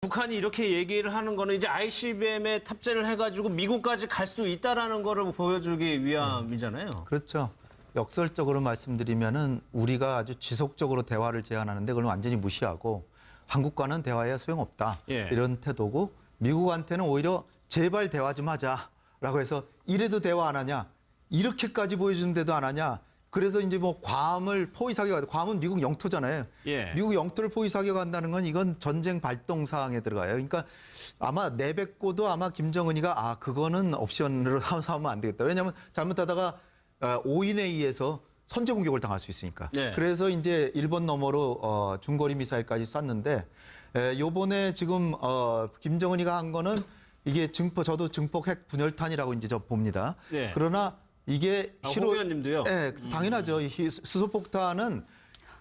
북한이 이렇게 얘기를 하는 거는 이제 ICBM에 탑재를 해가지고 미국까지 갈 수 있다라는 거를 보여주기 위함이잖아요. 그렇죠. 역설적으로 말씀드리면은 우리가 아주 지속적으로 대화를 제안하는데 그걸 완전히 무시하고 한국과는 대화에 소용없다. 예. 이런 태도고 미국한테는 오히려 제발 대화 좀 하자라고 해서 이래도 대화 안 하냐. 이렇게까지 보여주는데도 안 하냐. 그래서 이제 뭐 괌을 포위 사격하고 괌은 미국 영토잖아요. 예. 미국 영토를 포위 사격한다는 건 이건 전쟁 발동 사항에 들어가요. 그러니까 아마 내뱉고도 아마 김정은이가 그거는 옵션으로 하면 안 되겠다. 왜냐하면 잘못하다가 5인에 의해서 선제 공격을 당할 수 있으니까. 네. 그래서 이제 일본 너머로 중거리 미사일까지 쐈는데 요번에 지금 김정은이가 한 거는 이게 저도 증폭 핵 분열탄이라고 이제 저 봅니다. 네. 그러나 이게 홍 의원님도요? 네, 당연하죠. 수소폭탄은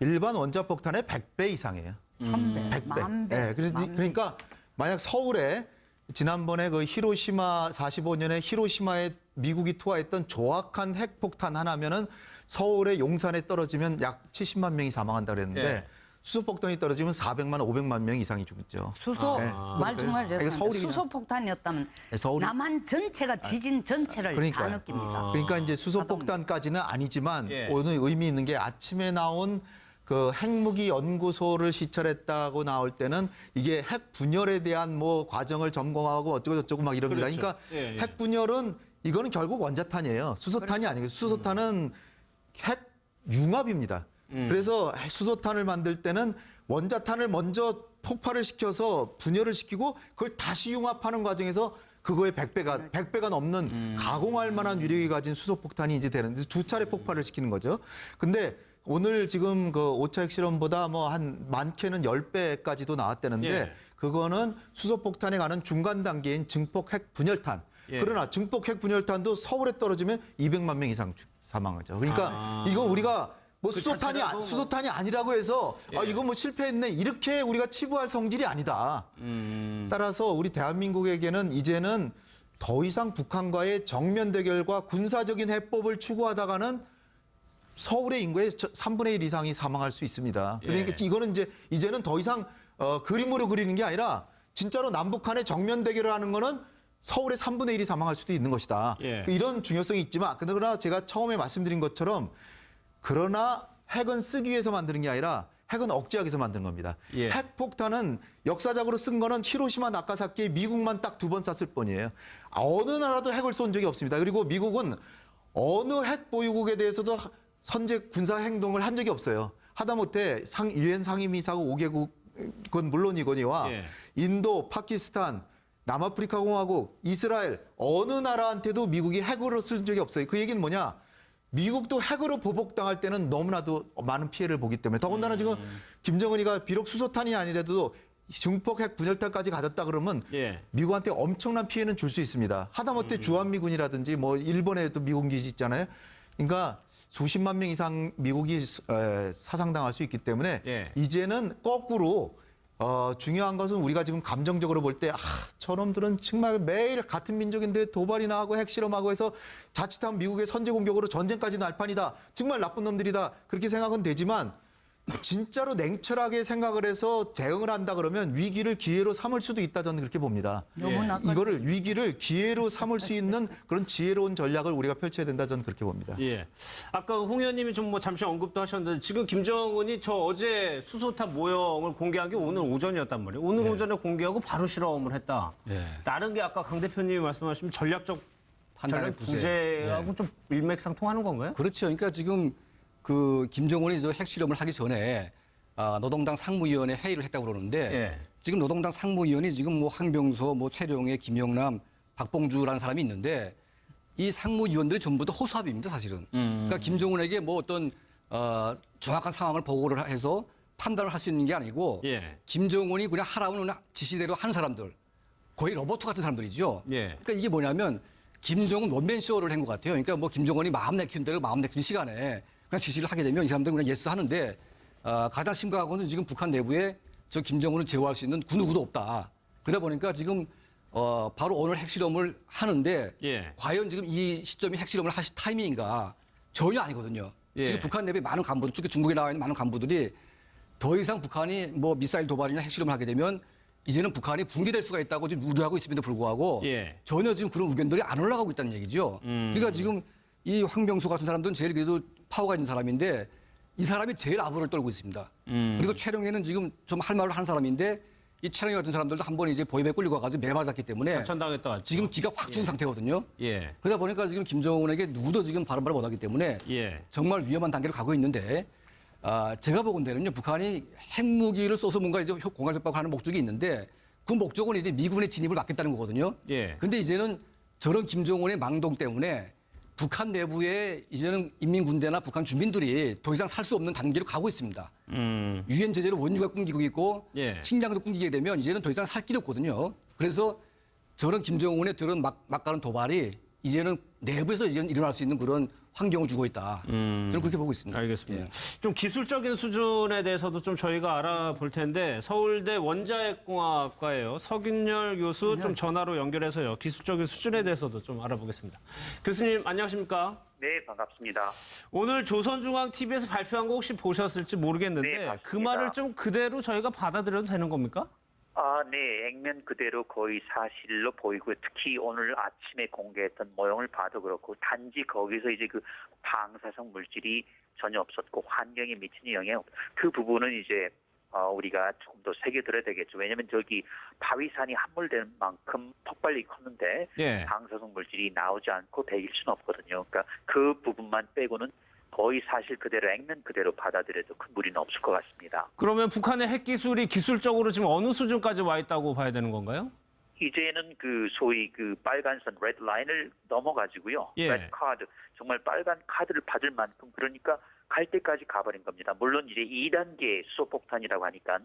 일반 원자폭탄의 100배 이상이에요. 1000배, 100배. 만 배. 네, 그러니까 만약 서울에 지난번에 그 히로시마 45년에 히로시마에 미국이 투하했던 조악한 핵폭탄 하나면은 서울의 용산에 떨어지면 약 70만 명이 사망한다 그랬는데 네. 수소폭탄이 떨어지면 400만, 500만 명 이상이 죽죠. 수소 말 정말 그러니까 죄송합니다. 서울이 수소폭탄이었다면 서울이- 남한 전체가 지진 전체를 그러니까요. 다 느낍니다. 그러니까 이제 수소폭탄까지는 아니지만 예. 오늘 의미 있는 게 아침에 나온 그 핵무기 연구소를 시찰했다고 나올 때는 이게 핵 분열에 대한 뭐 과정을 점검하고 어쩌고 저쩌고 막 이럽니다. 그렇죠. 그러니까 예, 예. 핵 분열은 이거는 결국 원자탄이에요. 수소탄이 아니고 수소탄은 핵 융합입니다. 그래서 수소탄을 만들 때는 원자탄을 먼저 폭발을 시켜서 분열을 시키고 그걸 다시 융합하는 과정에서 그거의 100배가 넘는 가공할 만한 위력이 가진 수소폭탄이 이제 되는데 두 차례 폭발을 시키는 거죠. 근데 오늘 지금 그 5차 핵실험보다 뭐 한 많게는 10배까지도 나왔다는데 예. 그거는 수소폭탄에 가는 중간 단계인 증폭 핵 분열탄. 예. 그러나 증폭 핵 분열탄도 서울에 떨어지면 200만 명 이상 사망하죠. 그러니까 이건 우리가 뭐 그 자체라도 뭐- 수소탄이 아니라고 해서 예. 이거 뭐 실패했네 이렇게 우리가 치부할 성질이 아니다. 따라서 우리 대한민국에게는 이제는 더 이상 북한과의 정면 대결과 군사적인 해법을 추구하다가는 서울의 인구의 3분의 1 이상이 사망할 수 있습니다. 그러니까 예. 이거는 이제는 더 이상 그림으로 그리는 게 아니라 진짜로 남북한의 정면 대결을 하는 거는 서울의 3분의 1이 사망할 수도 있는 것이다. 예. 이런 중요성이 있지만 그러나 제가 처음에 말씀드린 것처럼 그러나 핵은 쓰기 위해서 만드는 게 아니라 핵은 억제하기 위해서 만드는 겁니다. 예. 핵폭탄은 역사적으로 쓴 거는 히로시마 나가사키에 미국만 딱 2번 쐈을 뿐이에요. 어느 나라도 핵을 쏜 적이 없습니다. 그리고 미국은 어느 핵 보유국에 대해서도 선제 군사 행동을 한 적이 없어요. 하다못해 유엔 상임이사국 5개국은 물론이거니와 예. 인도, 파키스탄, 남아프리카 공화국, 이스라엘 어느 나라한테도 미국이 핵으로 쓴 적이 없어요. 그 얘기는 뭐냐? 미국도 핵으로 보복당할 때는 너무나도 많은 피해를 보기 때문에 더군다나 지금 김정은이가 비록 수소탄이 아니라도 중폭 핵 분열탄까지 가졌다 그러면 예. 미국한테 엄청난 피해는 줄 수 있습니다. 하다못해 주한미군이라든지 뭐 일본에도 미군 기지 있잖아요. 그러니까 수십만 명 이상 미국이 사상당할 수 있기 때문에 예. 이제는 거꾸로 중요한 것은 우리가 지금 감정적으로 볼 때 저놈들은 정말 매일 같은 민족인데 도발이나 하고 핵실험하고 해서 자칫하면 미국의 선제 공격으로 전쟁까지 날 판이다. 정말 나쁜 놈들이다. 그렇게 생각은 되지만 진짜로 냉철하게 생각을 해서 대응을 한다 그러면 위기를 기회로 삼을 수도 있다 저는 그렇게 봅니다. 너무나 이거를 위기를 기회로 삼을 수 있는 그런 지혜로운 전략을 우리가 펼쳐야 된다 저는 그렇게 봅니다. 예. 아까 홍 의원님이 좀 뭐 잠시 언급도 하셨는데 지금 김정은이 저 어제 수소탄 모형을 공개한 게 오늘 오전이었단 말이에요. 오늘 오전에 공개하고 바로 실험을 했다. 예. 다른 게 아까 강 대표님이 말씀하신 전략적 판단의 부재하고 좀 일맥상통하는 건가요? 그렇죠. 그러니까 지금 그 김정은이 저 핵실험을 하기 전에 노동당 상무위원회 회의를 했다고 그러는데 예. 지금 노동당 상무위원이 지금 뭐 황병서, 뭐 최룡해, 김영남, 박봉주라는 사람이 있는데 이 상무위원들이 전부 다 호수아비입니다, 사실은. 그러니까 김정은에게 뭐 어떤 정확한 상황을 보고를 해서 판단을 할 수 있는 게 아니고 예. 김정은이 그냥 하라는 지시대로 하는 사람들, 거의 로봇 같은 사람들이죠. 예. 그러니까 이게 뭐냐면 김정은 원맨 쇼를 한 것 같아요. 그러니까 뭐 김정은이 마음 내키는 대로 마음 내키는 시간에 그냥 지시를 하게 되면 이 사람들은 그냥 예스 하는데 가장 심각한 것은 지금 북한 내부에 저 김정은을 제어할 수 있는 그 누구도 없다. 그러다 보니까 지금 바로 오늘 핵실험을 하는데 예. 과연 지금 이 시점이 핵실험을 하실 타이밍인가 전혀 아니거든요. 예. 지금 북한 내부에 많은 간부들, 특히 중국에 나와 있는 많은 간부들이 더 이상 북한이 뭐 미사일 도발이나 핵실험을 하게 되면 이제는 북한이 붕괴될 수가 있다고 지금 우려하고 있음에도 불구하고 예. 전혀 지금 그런 의견들이 안 올라가고 있다는 얘기죠. 그러니까 지금 이 황병수 같은 사람들은 제일 그래도 파워가 있는 사람인데 이 사람이 제일 아부를 떨고 있습니다. 그리고 최룡해는 지금 좀 할 말을 하는 사람인데 이 최룡해 같은 사람들도 한 번 이제 보입에 끌리고 가지고 매 맞았기 때문에 천당했다 왔죠. 지금 기가 확 죽은 상태거든요. 예. 그러다 보니까 지금 김정은에게 누구도 지금 바른말을 못하기 때문에 예. 정말 위험한 단계로 가고 있는데 제가 보건대는요 북한이 핵무기를 쏘서 뭔가 이제 공갈 협박하는 목적이 있는데 그 목적은 이제 미군의 진입을 막겠다는 거거든요. 예. 근데 이제는 저런 김정은의 망동 때문에 북한 내부에 이제는 인민군대나 북한 주민들이 더 이상 살 수 없는 단계로 가고 있습니다. 유엔 제재로 원유가 끊기고 있고 예. 식량도 끊기게 되면 이제는 더 이상 살 길이 없거든요. 그래서 저런 김정은의 저런 막가는 도발이 이제는 내부에서 이제는 일어날 수 있는 그런 환경을 주고 있다. 저는 그렇게 보고 있습니다. 알겠습니다. 예. 좀 기술적인 수준에 대해서도 좀 저희가 알아볼 텐데 서울대 원자핵공학과예요. 서균열 교수 좀 전화로 연결해서요. 기술적인 수준에 대해서도 좀 알아보겠습니다. 교수님 안녕하십니까? 네, 반갑습니다. 오늘 조선중앙TV에서 발표한 거 혹시 보셨을지 모르겠는데 네, 봤습니다. 그 말을 좀 그대로 저희가 받아들여도 되는 겁니까? 네, 액면 그대로 거의 사실로 보이고요. 특히 오늘 아침에 공개했던 모형을 봐도 그렇고 단지 거기서 이제 그 방사성 물질이 전혀 없었고 환경에 미치는 영향 그 부분은 이제 우리가 조금 더 새겨들어야 되겠죠. 왜냐하면 저기 바위산이 함몰된 만큼 폭발력이 컸는데 예. 방사성 물질이 나오지 않고 배길 수는 없거든요. 그러니까 그 부분만 빼고는 거의 사실 그대로 액면 그대로 받아들여도 큰 무리는 없을 것 같습니다. 그러면 북한의 핵 기술이 기술적으로 지금 어느 수준까지 와 있다고 봐야 되는 건가요? 이제는 그 소위 그 빨간선 레드 라인을 넘어가지고요. 예. 레드 카드 정말 빨간 카드를 받을 만큼 그러니까 갈 때까지 가버린 겁니다. 물론 이제 2단계 수소폭탄이라고 하니까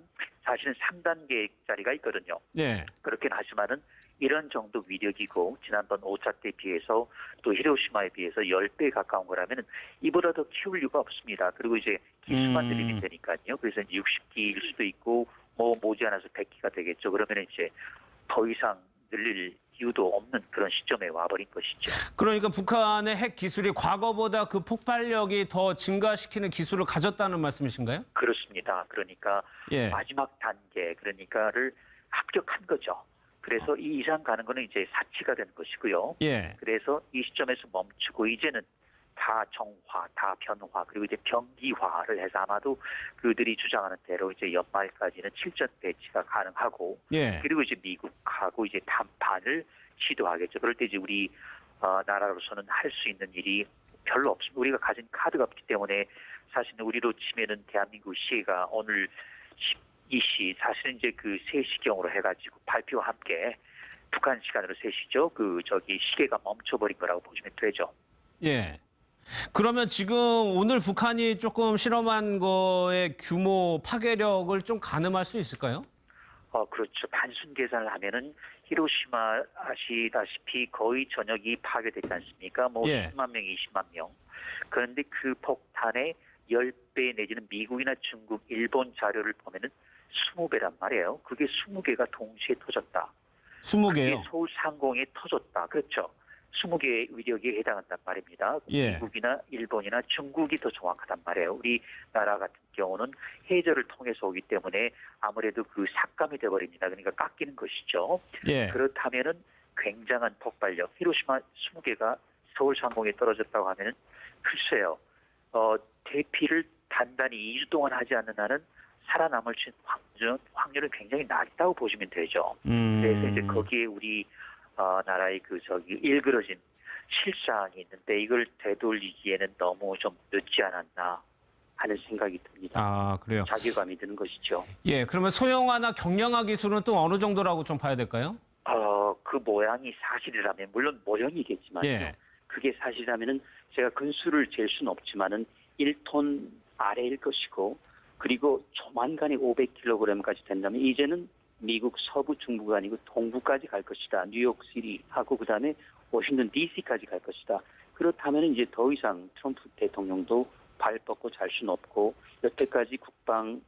사실은 3단계짜리가 있거든요. 예. 그렇긴 하지만은 이런 정도 위력이고 지난번 5차 때 비해서 또 히로시마에 비해서 10배 가까운 거라면 이보다 더 키울 이유가 없습니다. 그리고 이제 기수만 늘리면 되니까요. 그래서 60기일 수도 있고 뭐 모자라서 100기가 되겠죠. 그러면 이제 더 이상 늘릴 이유도 없는 그런 시점에 와버린 것이죠. 그러니까 북한의 핵 기술이 과거보다 그 폭발력이 더 증가시키는 기술을 가졌다는 말씀이신가요? 그렇습니다. 그러니까 예. 마지막 단계 그러니까를 합격한 거죠. 그래서 이 이상 가는 거는 이제 사치가 되는 것이고요. 예. 그래서 이 시점에서 멈추고 이제는 다 정화, 다 변화, 그리고 이제 병기화를 해서 아마도 그들이 주장하는 대로 이제 연말까지는 7전 배치가 가능하고 예. 그리고 이제 미국하고 이제談판을 시도하겠죠. 그럴 때 이제 우리 나라로서는 할 수 있는 일이 별로 없습니다. 우리가 가진 카드가 없기 때문에 사실은 우리로 치면은 대한민국 시가 오늘 12시 사실은 이제 그 3시경으로 해가지고 발표와 함께 북한 시간으로 3시죠. 그 저기 시계가 멈춰버린 거라고 보시면 되죠. 예. 그러면 지금 오늘 북한이 조금 실험한 거의 규모 파괴력을 좀 가늠할 수 있을까요? 그렇죠. 단순 계산을 하면은 히로시마 아시다시피 거의 전역이 파괴되지 않습니까? 뭐 예. 10만 명, 20만 명. 그런데 그 폭탄의 10배 내지는 미국이나 중국, 일본 자료를 보면은 20배란 말이에요. 그게 20개가 동시에 터졌다. 20개요. 그게 서울 상공에 터졌다. 그렇죠. 20개의 위력에 해당한단 말입니다. 예. 미국이나 일본이나 중국이 더 정확하단 말이에요. 우리나라 같은 경우는 해저를 통해서 오기 때문에 아무래도 그 삭감이 돼버립니다. 그러니까 깎이는 것이죠. 예. 그렇다면은 굉장한 폭발력. 히로시마 20개가 서울 상공에 떨어졌다고 하면은 글쎄요. 대피를 단단히 2주 동안 하지 않는 한은 살아남을 수 있는 확률은 굉장히 낮다고 보시면 되죠. 그래서 이제 거기에 우리 나라의 그 저기 일그러진 실상이 있는데 이걸 되돌리기에는 너무 좀 늦지 않았나 하는 생각이 듭니다. 아, 그래요. 자괴감이 드는 것이죠. 예. 그러면 소형화나 경량화 기술은 또 어느 정도라고 좀 봐야 될까요? 그 모양이 사실이라면 물론 모형이겠지만 예. 그게 사실이라면은 제가 근수를 잴 수는 없지만은 1톤 아래일 것이고 그리고 조만간에 500kg까지 된다면 이제는 미국 서부 중부가 아니고 동부까지 갈 것이다. 뉴욕시티하고 그다음에 워싱턴 DC까지 갈 것이다. 그렇다면 이제 더 이상 트럼프 대통령도 발 뻗고 잘 수는 없고 여태까지 국방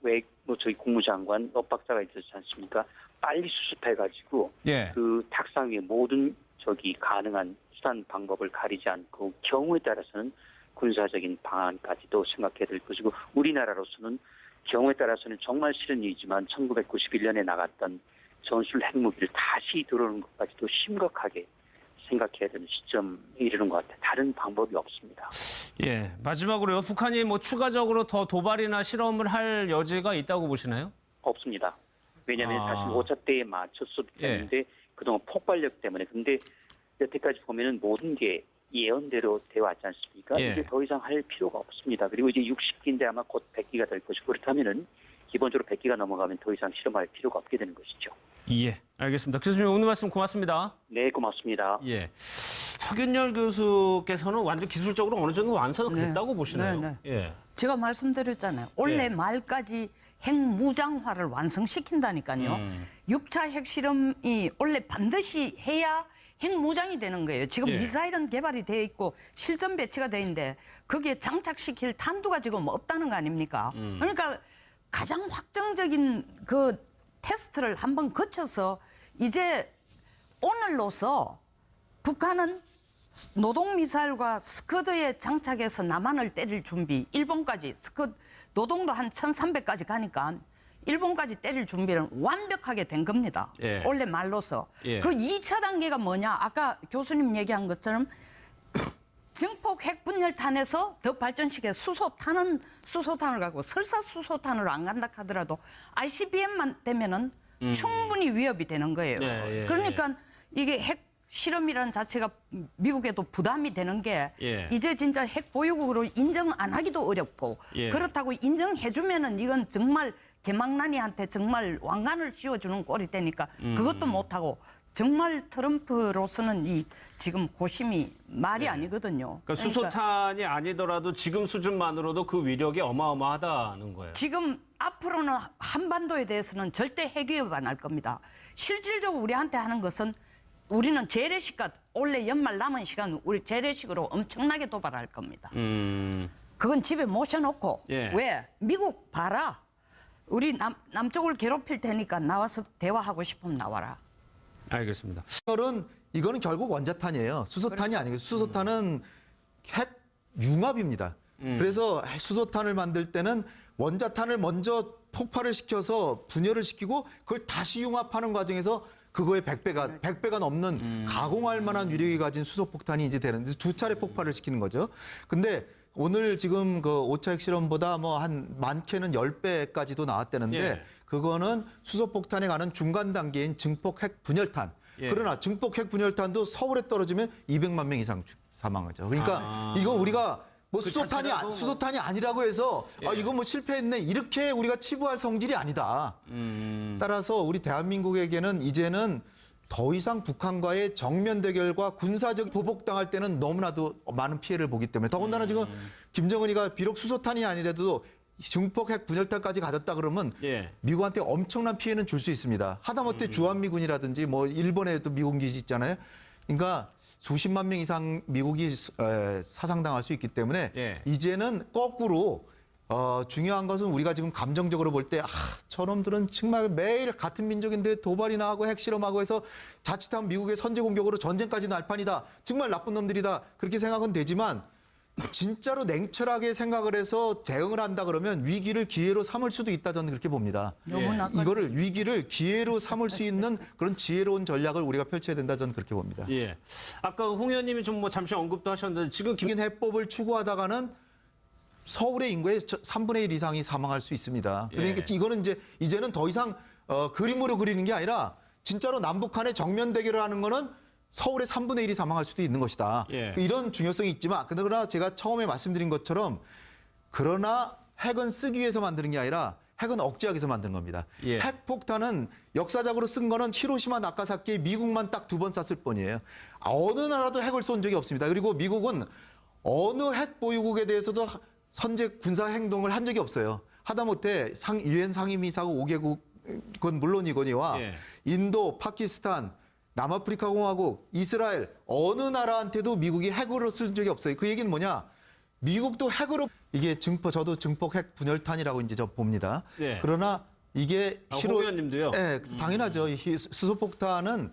저희 국무장관 엇박자가 있었지 않습니까? 빨리 수습해가지고 예. 그 탁상 위에 모든 저기 가능한 수단 방법을 가리지 않고 경우에 따라서는 군사적인 방안까지도 생각해야 될 것이고 우리나라로서는 경우에 따라서는 정말 싫은 일이지만 1991년에 나갔던 전술 핵무기를 다시 들어오는 것까지도 심각하게 생각해야 되는 시점에 이르는 것 같아요. 다른 방법이 없습니다. 예, 마지막으로요. 북한이 뭐 추가적으로 더 도발이나 실험을 할 여지가 있다고 보시나요? 없습니다. 왜냐하면 아. 사실 5차 때에 맞췄었기 때문에 그동안 폭발력 때문에. 근데 여태까지 보면은 모든 게 예언대로 되어 왔지 않습니까? 예. 이제 더 이상 할 필요가 없습니다. 그리고 이제 60기인데 아마 곧 100기가 될 것이고 그렇다면은 기본적으로 100기가 넘어가면 더 이상 실험할 필요가 없게 되는 것이죠. 예, 알겠습니다. 교수님 오늘 말씀 고맙습니다. 네, 고맙습니다. 예. 서균열 교수께서는 완전 기술적으로 어느 정도 완성됐다고 보시나요? 네. 예. 제가 말씀드렸잖아요. 올해 예. 말까지 핵무장화를 완성시킨다니까요. 6차 핵실험이 원래 반드시 해야 핵무장이 되는 거예요. 지금 예. 미사일은 개발이 돼 있고 실전 배치가 돼 있는데 거기에 장착시킬 탄두가 지금 없다는 거 아닙니까? 그러니까 가장 확정적인 그 테스트를 한번 거쳐서 이제 오늘로서 북한은 노동미사일과 스커드에 장착해서 남한을 때릴 준비, 일본까지 노동도 한 1300까지 가니까 일본까지 때릴 준비는 완벽하게 된 겁니다. 예. 원래 말로서. 예. 그 2차 단계가 뭐냐? 아까 교수님 얘기한 것처럼 증폭 핵분열탄에서 더 발전시켜 수소탄을 갖고 설사 수소탄으로 안 간다 하더라도 ICBM만 되면은 충분히 위협이 되는 거예요. 예, 예, 그러니까 이게 핵 실험이라는 자체가 미국에도 부담이 되는 게 예. 이제 진짜 핵 보유국으로 인정 안 하기도 어렵고 예. 그렇다고 인정해주면은 이건 정말 개망난이한테 정말 왕관을 씌워주는 꼴이 되니까 그것도 못하고 정말 트럼프로서는 이 지금 고심이 말이 아니거든요. 그러니까 수소탄이 아니더라도 지금 수준만으로도 그 위력이 어마어마하다는 거예요. 지금 앞으로는 한반도에 대해서는 절대 핵 위협 안 할 겁니다. 실질적으로 우리한테 하는 것은 우리는 재래식과 올해 연말 남은 시간 우리 재래식으로 엄청나게 도발할 겁니다. 그건 집에 모셔놓고 예. 왜? 미국 봐라. 우리 남쪽을 괴롭힐 테니까 나와서 대화하고 싶으면 나와라. 알겠습니다. 이거는 결국 원자탄이에요. 수소탄이 아니고 수소탄은 핵 융합입니다. 그래서 수소탄을 만들 때는 원자탄을 먼저 폭발을 시켜서 분열을 시키고 그걸 다시 융합하는 과정에서 그거의 100배가 넘는 가공할 만한 위력이 가진 수소폭탄이 이제 되는데 두 차례 폭발을 시키는 거죠. 근데 오늘 지금 그 5차 핵실험보다 뭐 한 많게는 10배까지도 나왔다는데 예. 그거는 수소폭탄에 가는 중간 단계인 증폭 핵 분열탄. 예. 그러나 증폭 핵 분열탄도 서울에 떨어지면 200만 명 이상 사망하죠. 그러니까 이거 우리가 뭐 그 수소탄이 자체라도 뭐- 수소탄이 아니라고 해서 아, 예. 이거 뭐 실패했네 이렇게 우리가 치부할 성질이 아니다. 따라서 우리 대한민국에게는 이제는 더 이상 북한과의 정면 대결과 군사적 보복당할 때는 너무나도 많은 피해를 보기 때문에 더군다나 지금 김정은이가 비록 수소탄이 아니라도 증폭 핵 분열탄까지 가졌다 그러면 예. 미국한테 엄청난 피해는 줄 수 있습니다. 하다못해 주한미군이라든지 뭐 일본에도 미군 기지 있잖아요. 그러니까 수십만 명 이상 미국이 사상당할 수 있기 때문에 예. 이제는 거꾸로 중요한 것은 우리가 지금 감정적으로 볼 때 저놈들은 정말 매일 같은 민족인데 도발이나 하고 핵실험하고 해서 자칫하면 미국의 선제 공격으로 전쟁까지 날 판이다. 정말 나쁜 놈들이다. 그렇게 생각은 되지만 진짜로 냉철하게 생각을 해서 대응을 한다 그러면 위기를 기회로 삼을 수도 있다 저는 그렇게 봅니다. 너무나 이거를 위기를 기회로 삼을 수 있는 그런 지혜로운 전략을 우리가 펼쳐야 된다 저는 그렇게 봅니다. 예. 아까 홍 의원님이 좀 뭐 잠시 언급도 하셨는데 지금 기긴 해법을 추구하다가는 서울의 인구의 3분의 1 이상이 사망할 수 있습니다. 그러니까 예. 이거는 이제는 더 이상 그림으로 그리는 게 아니라 진짜로 남북한의 정면 대결을 하는 거는 서울의 3분의 1이 사망할 수도 있는 것이다. 예. 이런 중요성이 있지만 그러나 제가 처음에 말씀드린 것처럼 그러나 핵은 쓰기 위해서 만드는 게 아니라 핵은 억제하기 위해서 만든 겁니다. 예. 핵폭탄은 역사적으로 쓴 거는 히로시마 나가사키에 미국만 딱 2번 쐈을 뿐이에요. 어느 나라도 핵을 쏜 적이 없습니다. 그리고 미국은 어느 핵 보유국에 대해서도 선제 군사 행동을 한 적이 없어요. 하다못해 유엔 상임이사국 5개국은 물론이거니와 예. 인도, 파키스탄, 남아프리카 공화국, 이스라엘 어느 나라한테도 미국이 핵으로 쓴 적이 없어요. 그 얘기는 뭐냐? 미국도 핵으로 이게 저도 증폭 핵 분열탄이라고 이제 저 봅니다. 예. 그러나 이게 홍 의원님도요? 예, 당연하죠. 이 수소폭탄은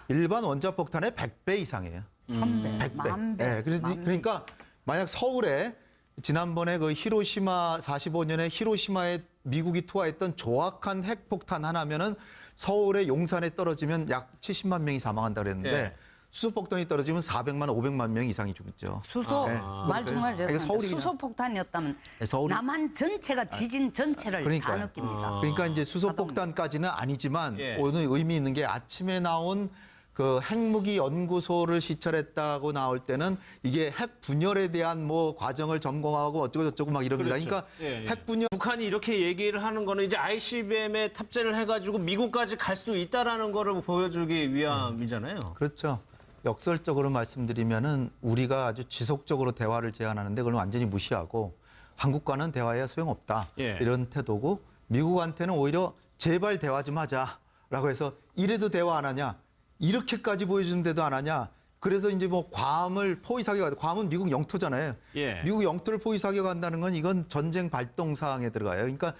일반 원자폭탄의 100배 이상이에요. 1000배, 100배. 만배. 예, 그러니까 만약 서울에 지난번에 그 히로시마 45년에 히로시마에 미국이 투하했던 조악한 핵폭탄 하나면은 서울의 용산에 떨어지면 약 70만 명이 사망한다 그랬는데 예. 수소폭탄이 떨어지면 400만 500만 명 이상이 죽죠. 수소 네. 말 정말 그러니까 죄송합니다. 서울이 수소 폭탄이었다면 서울이 남한 전체가 지진 전체를 다 그러니까요. 느낍니다. 그러니까 이제 수소폭탄까지는 아니지만 예. 오늘 의미 있는 게 아침에 나온 그 핵무기 연구소를 시찰했다고 나올 때는 이게 핵 분열에 대한 뭐 과정을 점검하고 어쩌고 저쩌고 막 이럽니다. 그렇죠. 그러니까 예, 예. 핵 분열 북한이 이렇게 얘기를 하는 거는 이제 ICBM에 탑재를 해가지고 미국까지 갈 수 있다라는 거를 보여주기 위함이잖아요. 그렇죠. 역설적으로 말씀드리면은 우리가 아주 지속적으로 대화를 제안하는데 그걸 완전히 무시하고 한국과는 대화해야 소용없다. 예. 이런 태도고 미국한테는 오히려 제발 대화 좀 하자라고 해서 이래도 대화 안 하냐. 이렇게까지 보여주는데도 안 하냐. 그래서 이제 뭐 괌을 포위 사격하다. 괌은 미국 영토잖아요. 예. 미국 영토를 포위 사격한다는 건 이건 전쟁 발동 사항에 들어가요. 그러니까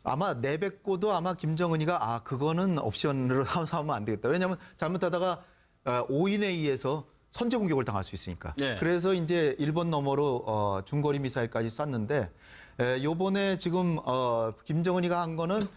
아마 내뱉고도 아마 김정은이가 그거는 옵션으로 하면 안 되겠다. 왜냐하면 잘못하다가 5인에 의해서 선제 공격을 당할 수 있으니까. 네. 그래서 이제 일본 너머로 중거리 미사일까지 쐈는데 요번에 지금 김정은이가 한 거는